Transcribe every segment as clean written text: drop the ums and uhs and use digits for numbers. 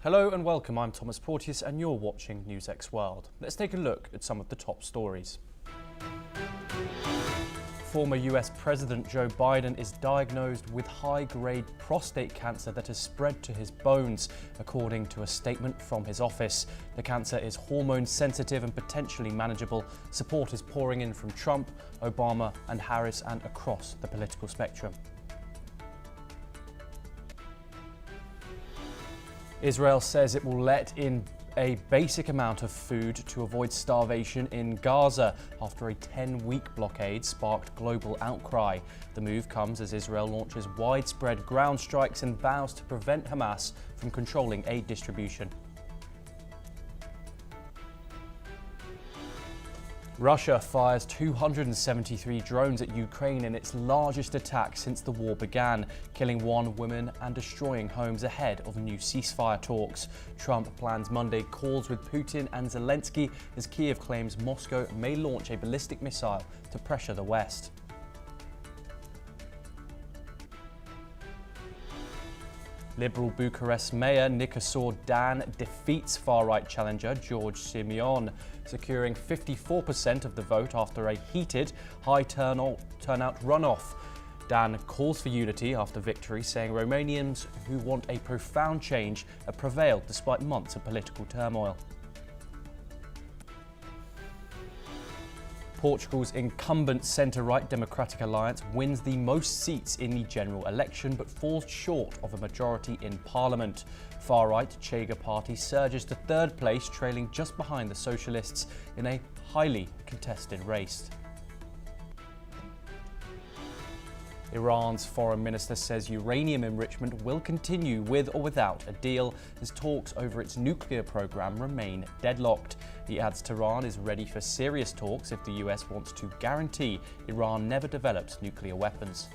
Hello and welcome, I'm Thomas Porteous and you're watching NewsX World. Let's take a look at some of the top stories. Former US President Joe Biden is diagnosed with high-grade prostate cancer that has spread to his bones, according to a statement from his office. The cancer is hormone-sensitive and potentially manageable. Support is pouring in from Trump, Obama and Harris and across the political spectrum. Israel says it will let in a basic amount of food to avoid starvation in Gaza after a 10-week blockade sparked global outcry. The move comes as Israel launches widespread ground strikes and vows to prevent Hamas from controlling aid distribution. Russia fires 273 drones at Ukraine in its largest attack since the war began, killing one woman and destroying homes ahead of new ceasefire talks. Trump plans Monday calls with Putin and Zelensky as Kiev claims Moscow may launch a ballistic missile to pressure the West. Liberal Bucharest Mayor Nicolae Dan defeats far-right challenger George Simeon, securing 54% of the vote after a heated, high turnout runoff. Dan calls for unity after victory, saying Romanians who want a profound change have prevailed despite months of political turmoil. Portugal's incumbent centre-right Democratic Alliance wins the most seats in the general election but falls short of a majority in Parliament. Far-right Chega Party surges to third place, trailing just behind the Socialists in a highly contested race. Iran's foreign minister says uranium enrichment will continue with or without a deal as talks over its nuclear program remain deadlocked. He adds Tehran is ready for serious talks if the US wants to guarantee Iran never develops nuclear weapons.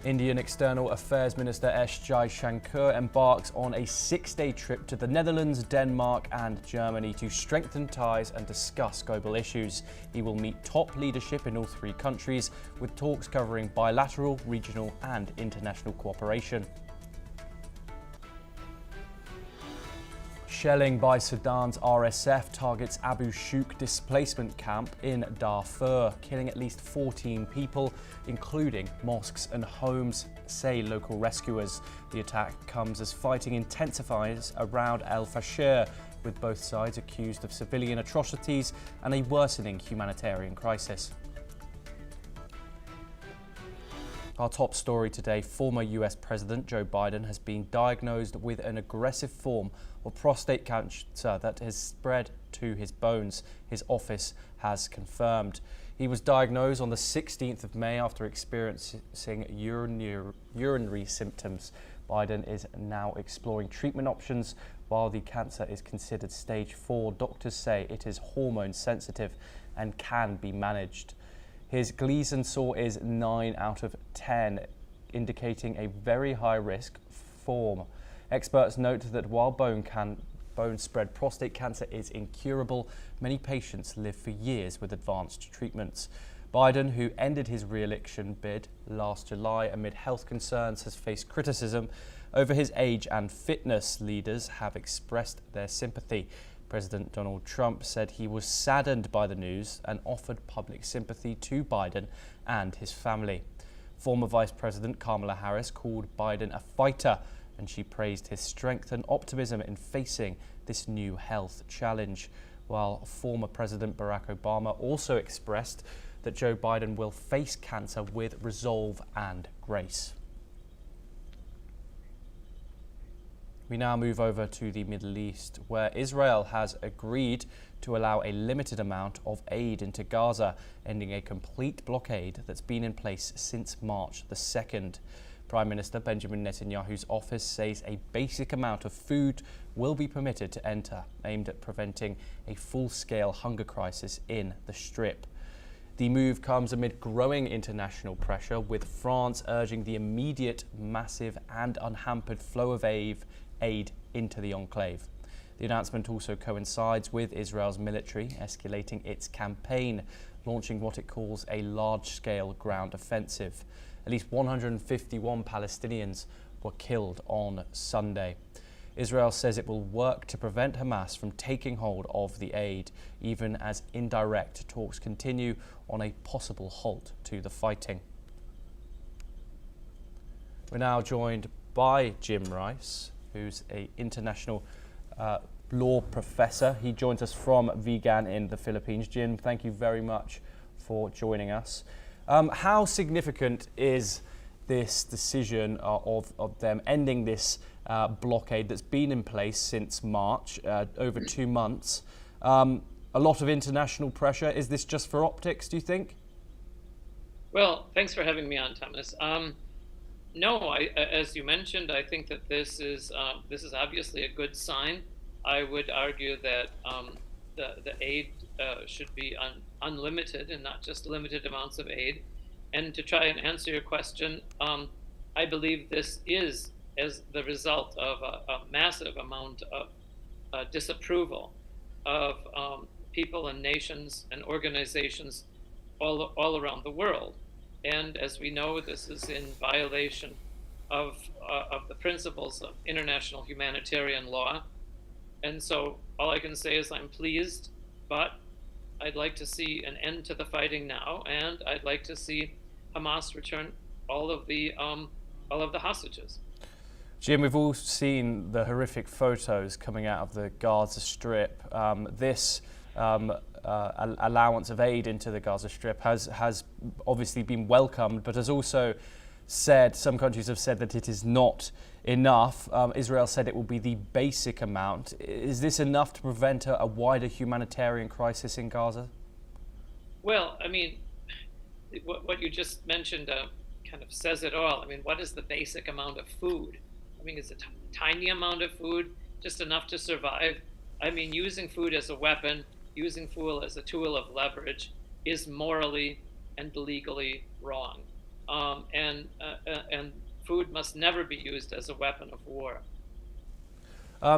Indian External Affairs Minister S. Jaishankar embarks on a 6-day trip to the Netherlands, Denmark and Germany to strengthen ties and discuss global issues. He will meet top leadership in all three countries, with talks covering bilateral, regional and international cooperation. Shelling by Sudan's RSF targets Abu Shouk Displacement camp in Darfur, killing at least 14 people, including mosques and homes, say local rescuers. The attack comes as fighting intensifies around El Fasher, with both sides accused of civilian atrocities and a worsening humanitarian crisis. Our top story today, former US President Joe Biden has been diagnosed with an aggressive form of prostate cancer that has spread to his bones, his office has confirmed. He was diagnosed on the 16th of May after experiencing urinary symptoms. Biden is now exploring treatment options. While the cancer is considered stage 4, doctors say it is hormone sensitive and can be managed. His Gleason score is 9 out of 10, indicating a very high risk form. Experts note that while bone-spread prostate cancer is incurable, many patients live for years with advanced treatments. Biden, who ended his re-election bid last July amid health concerns, has faced criticism over his age and fitness. Leaders have expressed their sympathy. President Donald Trump said he was saddened by the news and offered public sympathy to Biden and his family. Former Vice President Kamala Harris called Biden a fighter, and she praised his strength and optimism in facing this new health challenge, while former President Barack Obama also expressed that Joe Biden will face cancer with resolve and grace. We now move over to the Middle East, where Israel has agreed to allow a limited amount of aid into Gaza, ending a complete blockade that's been in place since March the 2nd. Prime Minister Benjamin Netanyahu's office says a basic amount of food will be permitted to enter, aimed at preventing a full-scale hunger crisis in the Strip. The move comes amid growing international pressure, with France urging the immediate, massive and unhampered flow of aid into the enclave. The announcement also coincides with Israel's military escalating its campaign, launching what it calls a large-scale ground offensive. At least 151 Palestinians were killed on Sunday. Israel says it will work to prevent Hamas from taking hold of the aid, even as indirect talks continue on a possible halt to the fighting. We're now joined by Jim Rice, who's an international law professor. He joins us from Vigan in the Philippines. Jim, thank you very much for joining us. How significant is this decision of them ending this blockade that's been in place since March, over 2 months? A lot of international pressure. Is this just for optics, do you think? Well, thanks for having me on, Thomas. No, as you mentioned, I think that this is obviously a good sign. I would argue that the aid should be unlimited and not just limited amounts of aid. And to try and answer your question, I believe this is as the result of a massive amount of disapproval of people and nations and organizations all around the world. And as we know, this is in violation of the principles of international humanitarian law. And so all I can say is I'm pleased, but I'd like to see an end to the fighting now, and I'd like to see Hamas return all of the hostages. Jim, we've all seen the horrific photos coming out of the Gaza Strip. This allowance of aid into the Gaza Strip has obviously been welcomed, but has also said, some countries have said that it is not enough. Israel said it will be the basic amount. Is this enough to prevent a wider humanitarian crisis in Gaza? Well, I mean, what you just mentioned kind of says it all. I mean, what is the basic amount of food? I mean, it's a tiny amount of food, just enough to survive. I mean, using food as a weapon, using food as a tool of leverage is morally and legally wrong. And food must never be used as a weapon of war.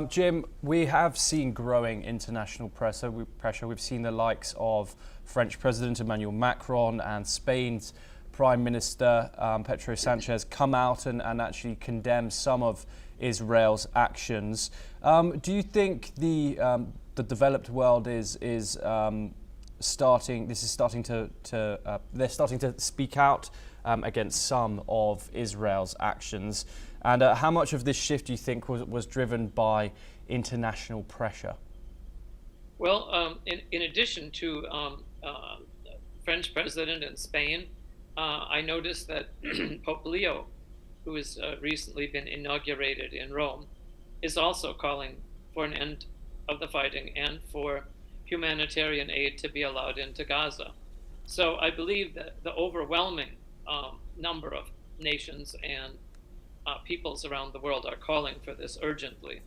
Jim, we have seen growing international pressure. We've seen the likes of French President Emmanuel Macron and Spain's Prime Minister Pedro Sanchez come out and actually condemn some of Israel's actions. Do you think the developed world is starting to speak out against some of Israel's actions? And how much of this shift do you think was driven by international pressure? Well, in addition to French President and Spain, I noticed that Pope Leo, who has recently been inaugurated in Rome, is also calling for an end of the fighting and for humanitarian aid to be allowed into Gaza. So I believe that the overwhelming number of nations and peoples around the world are calling for this urgently.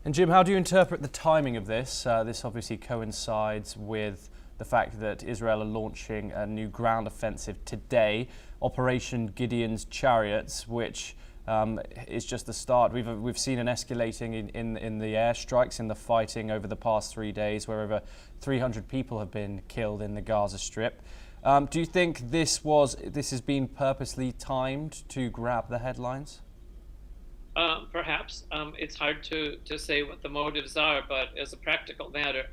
And Jim, how do you interpret the timing of this? This obviously coincides with the fact that Israel are launching a new ground offensive today, Operation Gideon's Chariots, which is just the start. We've seen an escalating in the airstrikes, in the fighting over the past 3 days, where over 300 people have been killed in the Gaza Strip. Do you think this has been purposely timed to grab the headlines? Perhaps. It's hard to say what the motives are, but as a practical matter,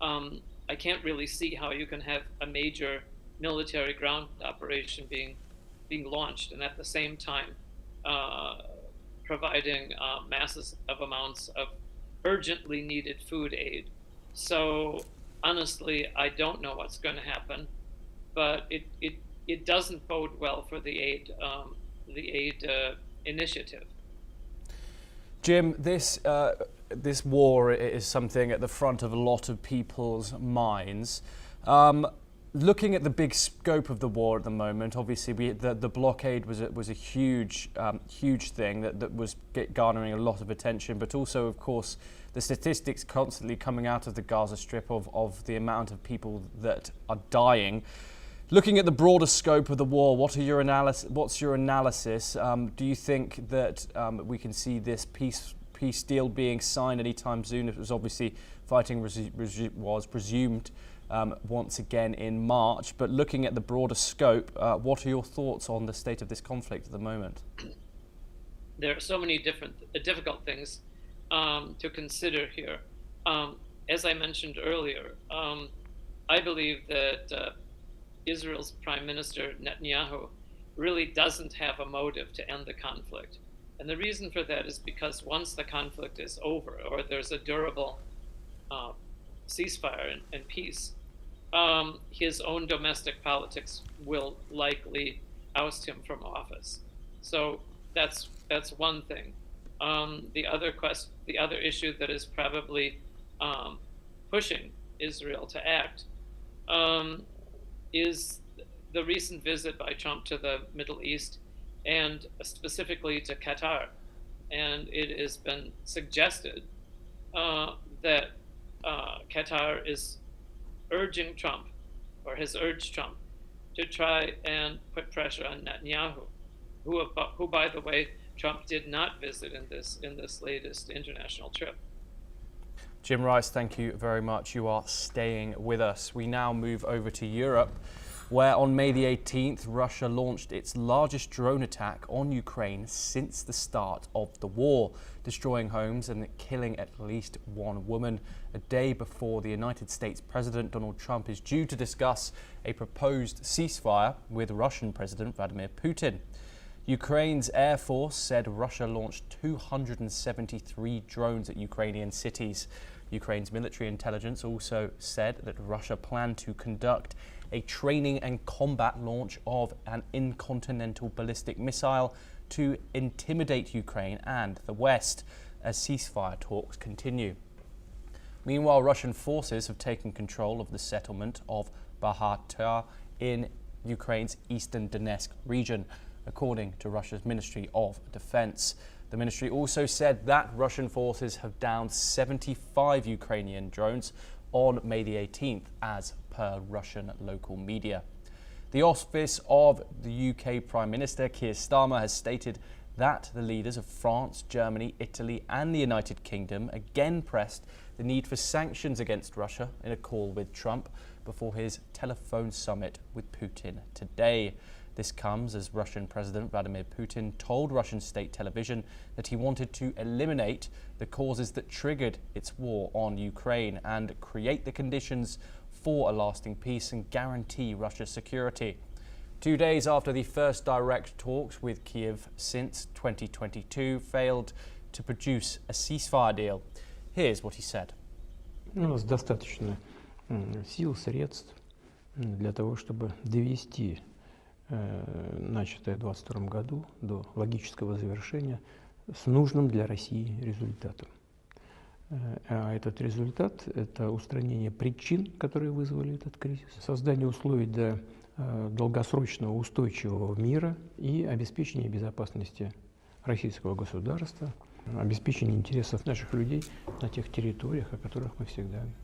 I can't really see how you can have a major military ground operation being launched and at the same time providing massive amounts of urgently needed food aid. So honestly, I don't know what's going to happen, but it doesn't bode well for the aid initiative. Jim, this war is something at the front of a lot of people's minds. Looking at the big scope of the war at the moment, obviously the blockade was a huge thing that was garnering a lot of attention, but also, of course, the statistics constantly coming out of the Gaza Strip of the amount of people that are dying. Looking at the broader scope of the war, what's your analysis? Do you think that we can see this peace deal being signed anytime soon? It was obviously fighting was presumed once again in March. But looking at the broader scope, what are your thoughts on the state of this conflict at the moment? There are so many different difficult things to consider here. As I mentioned earlier, I believe that Israel's Prime Minister Netanyahu really doesn't have a motive to end the conflict. And the reason for that is because once the conflict is over, or there's a durable ceasefire and peace, his own domestic politics will likely oust him from office. So that's one thing. The other issue that is probably pushing Israel to act is the recent visit by Trump to the Middle East, and specifically to Qatar. And it has been suggested that Qatar is urging Trump, or has urged Trump, to try and put pressure on Netanyahu, who by the way, Trump did not visit in this latest international trip. Jim Rice, thank you very much. You are staying with us. We now move over to Europe, where on May the 18th, Russia launched its largest drone attack on Ukraine since the start of the war, destroying homes and killing at least one woman, a day before the United States President Donald Trump is due to discuss a proposed ceasefire with Russian President Vladimir Putin. Ukraine's Air Force said Russia launched 273 drones at Ukrainian cities. Ukraine's military intelligence also said that Russia planned to conduct a training and combat launch of an intercontinental ballistic missile to intimidate Ukraine and the West as ceasefire talks continue. Meanwhile, Russian forces have taken control of the settlement of Bakhmut in Ukraine's eastern Donetsk region, according to Russia's Ministry of Defense. The ministry also said that Russian forces have downed 75 Ukrainian drones on May the 18th, as per Russian local media. The office of the UK Prime Minister Keir Starmer has stated that the leaders of France, Germany, Italy and the United Kingdom again pressed the need for sanctions against Russia in a call with Trump before his telephone summit with Putin today. This comes as Russian President Vladimir Putin told Russian state television that he wanted to eliminate the causes that triggered its war on Ukraine and create the conditions for a lasting peace and guarantee Russia's security. 2 days after the first direct talks with Kiev since 2022 failed to produce a ceasefire deal. Here's what he said. У нас достаточно сил, средств для того, чтобы довести начатое в 2022 году до логического завершения с нужным для России результатом. А этот результат – это устранение причин, которые вызвали этот кризис, создание условий для долгосрочного устойчивого мира и обеспечение безопасности российского государства, обеспечение интересов наших людей на тех территориях, о которых мы всегда говорим.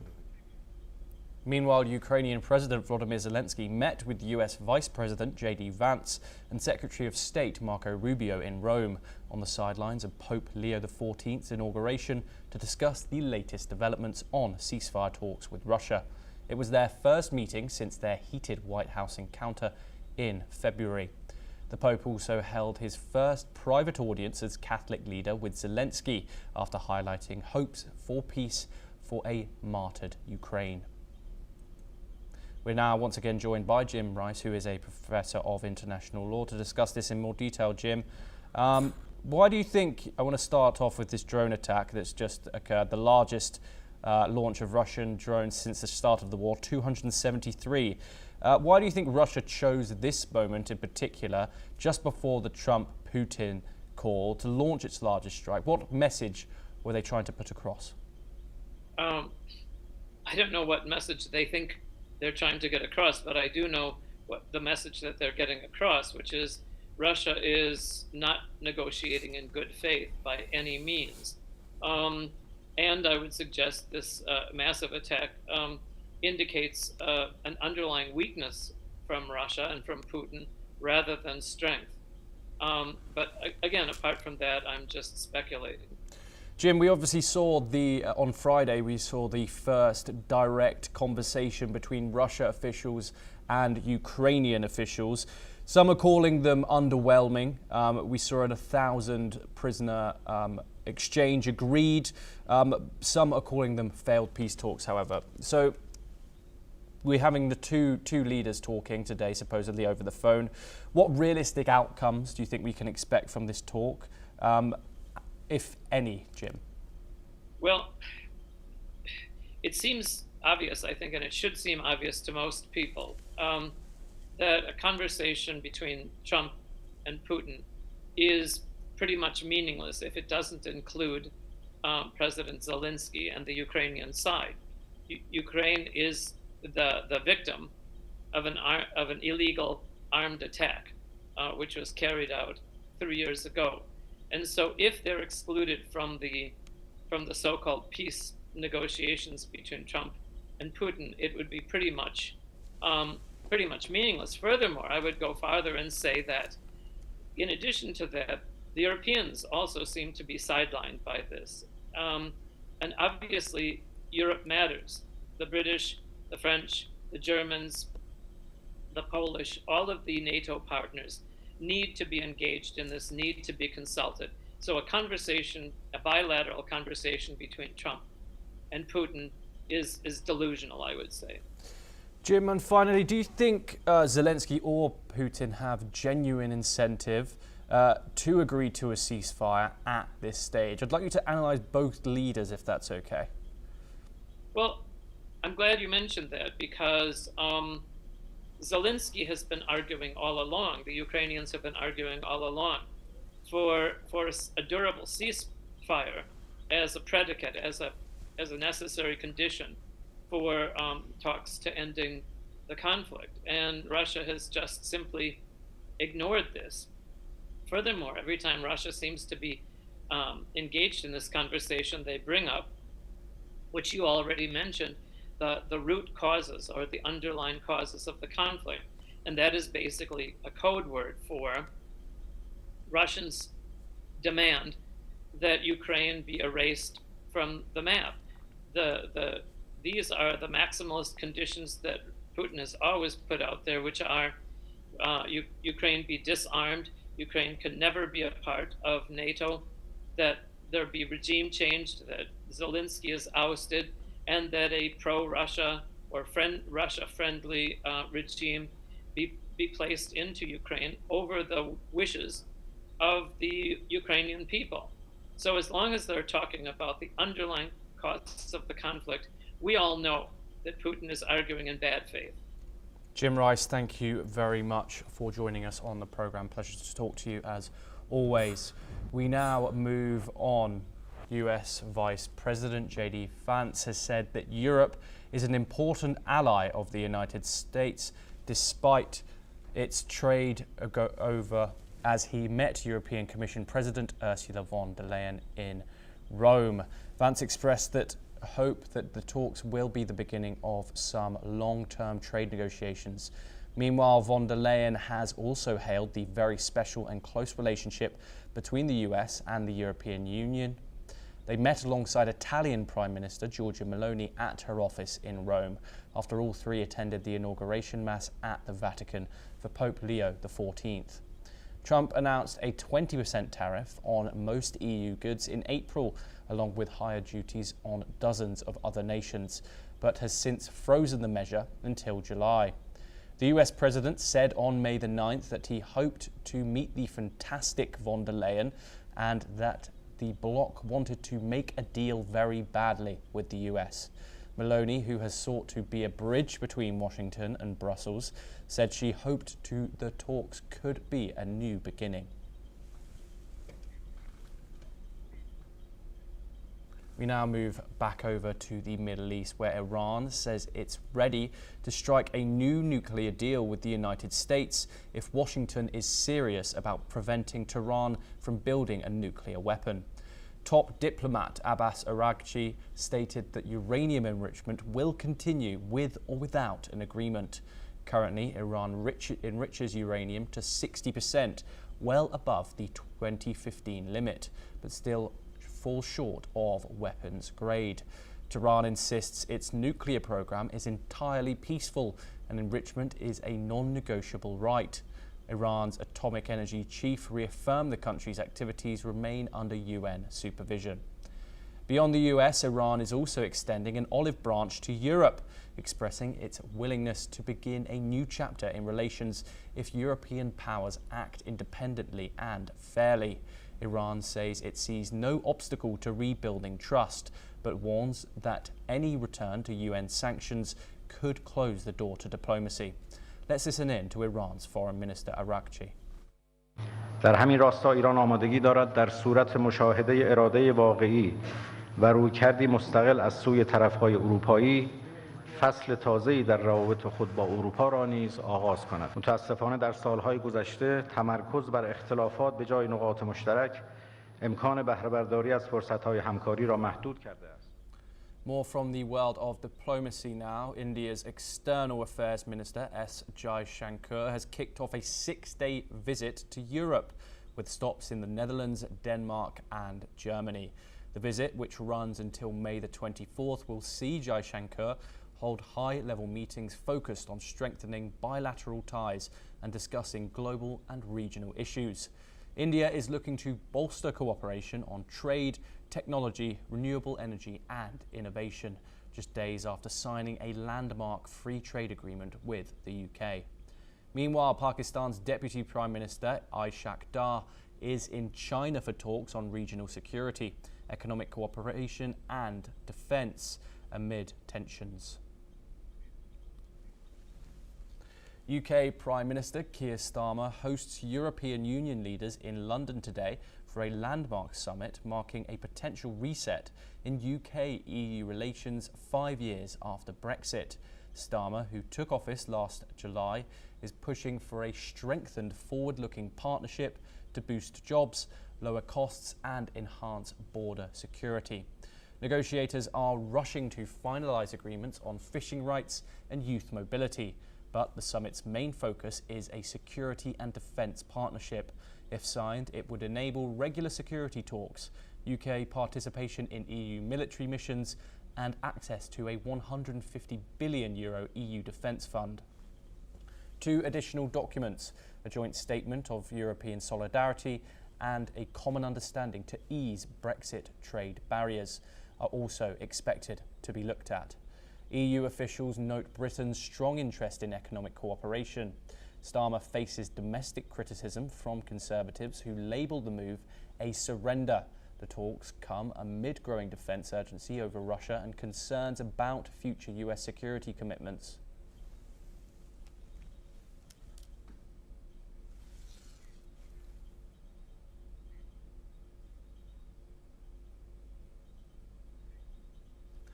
Meanwhile, Ukrainian President Volodymyr Zelensky met with US Vice President J.D. Vance and Secretary of State Marco Rubio in Rome on the sidelines of Pope Leo XIV's inauguration to discuss the latest developments on ceasefire talks with Russia. It was their first meeting since their heated White House encounter in February. The Pope also held his first private audience as Catholic leader with Zelensky after highlighting hopes for peace for a martyred Ukraine. We're now once again joined by Jim Rice, who is a professor of international law, to discuss this in more detail. Jim, why do you think, I want to start off with this drone attack that's just occurred, the largest launch of Russian drones since the start of the war, 273. Why do you think Russia chose this moment in particular, just before the Trump-Putin call, to launch its largest strike? What message were they trying to put across? I don't know what message they think they're trying to get across, but I do know what the message that they're getting across, which is Russia is not negotiating in good faith by any means. And I would suggest this massive attack indicates an underlying weakness from Russia and from Putin rather than strength. But again, apart from that, I'm just speculating. Jim, we obviously saw on Friday, we saw the first direct conversation between Russia officials and Ukrainian officials. Some are calling them underwhelming. We saw a 1,000 prisoner exchange agreed. Some are calling them failed peace talks, however. So we're having the two leaders talking today, supposedly over the phone. What realistic outcomes do you think we can expect from this talk? If any, Jim? Well, it seems obvious, I think, and it should seem obvious to most people, that a conversation between Trump and Putin is pretty much meaningless if it doesn't include President Zelensky and the Ukrainian side. Ukraine is the victim of an illegal armed attack, which was carried out 3 years ago. And so if they're excluded from the so-called peace negotiations between Trump and Putin, it would be pretty much meaningless. Furthermore, I would go farther and say that in addition to that, the Europeans also seem to be sidelined by this. And obviously, Europe matters. The British, the French, the Germans, the Polish, all of the NATO partners need to be engaged in this, need to be consulted. So a bilateral conversation between Trump and Putin is delusional, I would say. Jim, and finally, do you think Zelensky or Putin have genuine incentive to agree to a ceasefire at this stage? I'd like you to analyse both leaders, if that's okay. Well, I'm glad you mentioned that, because Zelensky has been arguing all along, the Ukrainians have been arguing all along, for a durable ceasefire as a predicate, as a necessary condition for talks to ending the conflict. And Russia has just simply ignored this. Furthermore, every time Russia seems to be engaged in this conversation, they bring up, which you already mentioned, the root causes or the underlying causes of the conflict. And that is basically a code word for Russians' demand that Ukraine be erased from the map. These are the maximalist conditions that Putin has always put out there, which are Ukraine be disarmed, Ukraine can never be a part of NATO, that there be regime change, that Zelensky is ousted, and that a pro-Russia or Russia-friendly regime be placed into Ukraine over the wishes of the Ukrainian people. So as long as they're talking about the underlying causes of the conflict, we all know that Putin is arguing in bad faith. Jim Rice, thank you very much for joining us on the programme. Pleasure to talk to you as always. We now move on. US Vice President J.D. Vance has said that Europe is an important ally of the United States despite its trade over, as he met European Commission President Ursula von der Leyen in Rome. Vance expressed that hope that the talks will be the beginning of some long-term trade negotiations. Meanwhile, von der Leyen has also hailed the very special and close relationship between the US and the European Union. They met alongside Italian Prime Minister Giorgia Meloni at her office in Rome after all three attended the inauguration mass at the Vatican for Pope Leo XIV. Trump announced a 20% tariff on most EU goods in April, along with higher duties on dozens of other nations, but has since frozen the measure until July. The US president said on May the 9th that he hoped to meet the fantastic von der Leyen and that the bloc wanted to make a deal very badly with the US. Meloni, who has sought to be a bridge between Washington and Brussels, said she hoped the talks could be a new beginning. We now move back over to the Middle East, where Iran says it's ready to strike a new nuclear deal with the United States if Washington is serious about preventing Tehran from building a nuclear weapon. Top diplomat Abbas Araghchi stated that uranium enrichment will continue with or without an agreement. Currently, Iran enriches uranium to 60%, well above the 2015 limit, but still fall short of weapons grade. Tehran insists its nuclear program is entirely peaceful and enrichment is a non-negotiable right. Iran's atomic energy chief reaffirmed the country's activities remain under UN supervision. Beyond the US, Iran is also extending an olive branch to Europe, expressing its willingness to begin a new chapter in relations if European powers act independently and fairly. Iran says it sees no obstacle to rebuilding trust, but warns that any return to UN sanctions could close the door to diplomacy. Let's listen in to Iran's Foreign Minister Arakchi. در همین راستا ایران آمادگی دارد در صورت مشاهده اراده واقعی و رویکردی مستقل از سوی طرف‌های اروپایی فصل تازه‌ای در روابط خود با اروپا را نیز آغاز کند. متأسفانه در سال‌های گذشته تمرکز بر اختلافات به جای نقاط مشترک امکان بهره برداری از فرصت‌های همکاری را محدود کرده است. More from the world of diplomacy now. India's External Affairs Minister S. Jaishankar has kicked off a 6-day visit to Europe with stops in the Netherlands, Denmark and Germany. The visit, which runs until May the 24th, will see Jaishankar hold high-level meetings focused on strengthening bilateral ties and discussing global and regional issues. India is looking to bolster cooperation on trade, technology, renewable energy and innovation, just days after signing a landmark free trade agreement with the UK. Meanwhile, Pakistan's Deputy Prime Minister Ishaq Dar is in China for talks on regional security, economic cooperation and defence amid tensions. UK Prime Minister Keir Starmer hosts European Union leaders in London today for a landmark summit marking a potential reset in UK-EU relations 5 years after Brexit. Starmer, who took office last July, is pushing for a strengthened forward-looking partnership to boost jobs, lower costs and enhance border security. Negotiators are rushing to finalise agreements on fishing rights and youth mobility. But the summit's main focus is a security and defence partnership. If signed, it would enable regular security talks, UK participation in EU military missions and access to a €150 billion EU defence fund. 2 additional documents, a joint statement of European solidarity and a common understanding to ease Brexit trade barriers, are also expected to be looked at. EU officials note Britain's strong interest in economic cooperation. Starmer faces domestic criticism from Conservatives who label the move a surrender. The talks come amid growing defence urgency over Russia and concerns about future US security commitments.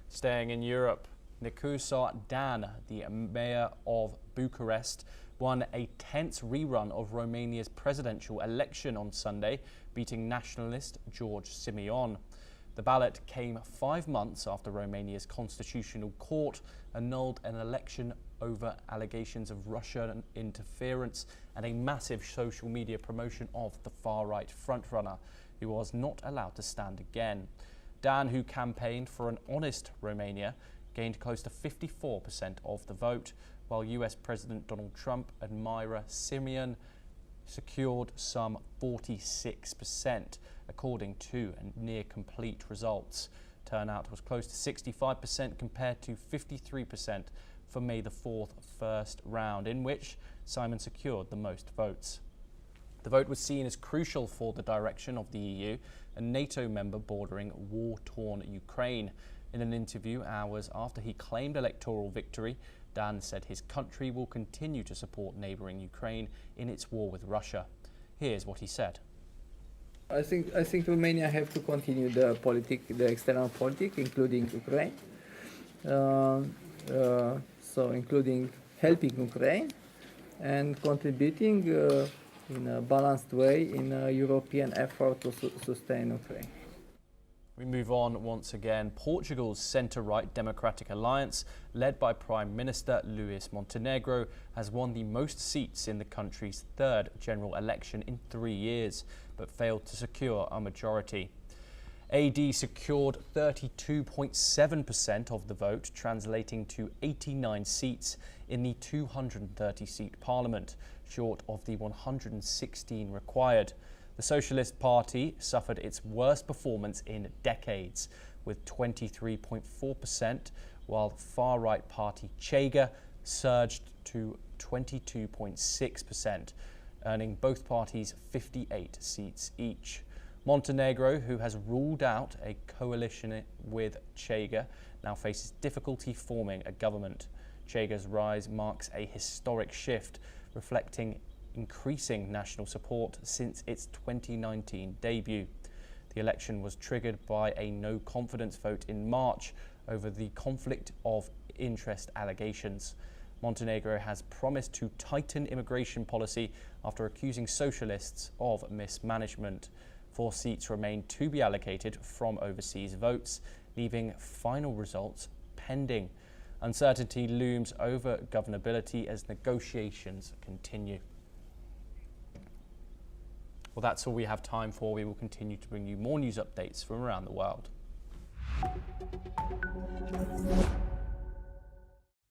Staying in Europe, Nikusa Dan, the mayor of Bucharest, won a tense rerun of Romania's presidential election on Sunday, beating nationalist George Simeon. The ballot came 5 months after Romania's constitutional court annulled an election over allegations of Russian interference and a massive social media promotion of the far-right frontrunner, who was not allowed to stand again. Dan, who campaigned for an honest Romania, gained close to 54% of the vote, while US President Donald Trump and Myra Simeon secured some 46%, according to near-complete results. Turnout was close to 65% compared to 53% for May the 4th first round, in which Simon secured the most votes. The vote was seen as crucial for the direction of the EU, a NATO member bordering war-torn Ukraine. In an interview hours after he claimed electoral victory, Dan said his country will continue to support neighbouring Ukraine in its war with Russia. Here's what he said. I think Romania have to continue the external politics, including Ukraine. So including helping Ukraine and contributing in a balanced way in a European effort to sustain Ukraine. We move on once again. Portugal's centre-right Democratic Alliance, led by Prime Minister Luís Montenegro, has won the most seats in the country's 3rd general election in 3 years, but failed to secure a majority. AD secured 32.7% of the vote, translating to 89 seats in the 230-seat parliament, short of the 116 required. The Socialist Party suffered its worst performance in decades, with 23.4%, while far-right party Chega surged to 22.6%, earning both parties 58 seats each. Montenegro, who has ruled out a coalition with Chega, now faces difficulty forming a government. Chega's rise marks a historic shift, reflecting increasing national support since its 2019 debut. The election was triggered by a no-confidence vote in March over the conflict of interest allegations. Montenegro has promised to tighten immigration policy after accusing socialists of mismanagement. 4 seats remain to be allocated from overseas votes, leaving final results pending. Uncertainty looms over governability as negotiations continue. Well, that's all we have time for. We will continue to bring you more news updates from around the world.